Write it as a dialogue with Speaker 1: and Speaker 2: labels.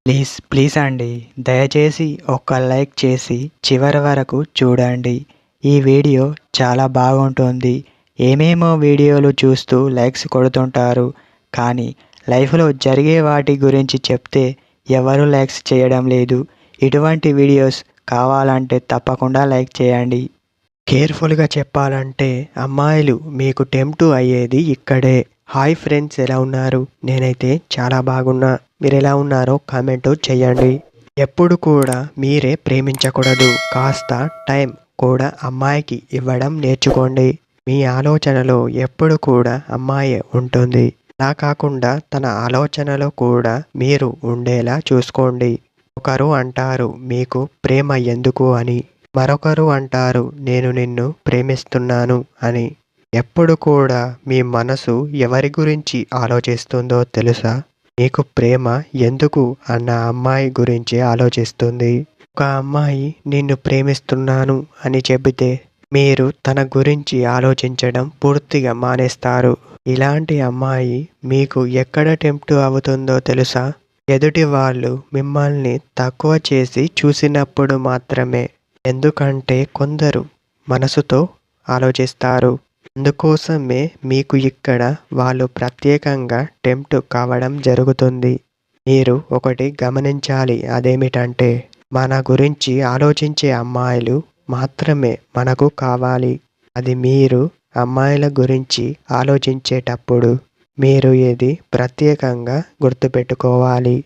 Speaker 1: Please please అండి, దయచేసి ఒక్క లైక్ చేసి చివరి వరకు చూడండి. ఈ వీడియో చాలా బాగుంటుంది. ఏమేమో వీడియోలు చూస్తూ లైక్స్ కొడుతుంటారు, కానీ లైఫ్లో జరిగే వాటి గురించి చెప్తే ఎవరు లైక్స్ చేయడం లేదు. ఇటువంటి వీడియోస్ కావాలంటే తప్పకుండా లైక్ చేయండి. కేర్ఫుల్గా చెప్పాలంటే అమ్మాయిలు మీకు టెంప్ట్ అయ్యేది ఇక్కడే. హాయ్ ఫ్రెండ్స్, ఎలా ఉన్నారు? నేనైతే చాలా బాగున్నా. మీరు ఎలా ఉన్నారో కామెంట్ చేయండి. ఎప్పుడు కూడా మీరే ప్రేమించకూడదు. కాస్త టైం కూడా అమ్మాయికి ఇవ్వడం నేర్చుకోండి. మీ ఆలోచనలో ఎప్పుడు కూడా అమ్మాయే ఉంటుంది. అలా కాకుండా తన ఆలోచనలో కూడా మీరు ఉండేలా చూసుకోండి. ఒకరు అంటారు మీకు ప్రేమ ఎందుకు అని, మరొకరు అంటారు నేను నిన్ను ప్రేమిస్తున్నాను అని. ఎప్పుడు కూడా మీ మనసు ఎవరి గురించి ఆలోచిస్తుందో తెలుసా? మీకు ప్రేమ ఎందుకు అన్న అమ్మాయి గురించి ఆలోచిస్తుంది. ఒక అమ్మాయి నిన్ను ప్రేమిస్తున్నాను అని చెబితే మీరు తన గురించి ఆలోచించడం పూర్తిగా మానేస్తారు. ఇలాంటి అమ్మాయి మీకు ఎక్కడ టెంప్ట్ అవుతుందో తెలుసా? ఎదుటి వాళ్ళు మిమ్మల్ని తక్కువ చేసి చూసినప్పుడు మాత్రమే. ఎందుకంటే కొందరు మనసుతో ఆలోచిస్తారు. అందుకోసమే మీకు ఇక్కడ వాళ్ళు ప్రత్యేకంగా టెంప్ట్ కావడం జరుగుతుంది. మీరు ఒకటి గమనించాలి, అదేమిటంటే మన గురించి ఆలోచించే అమ్మాయిలు మాత్రమే మనకు కావాలి. అది మీరు అమ్మాయిల గురించి ఆలోచించేటప్పుడు మీరు ఇది ప్రత్యేకంగా గుర్తుపెట్టుకోవాలి.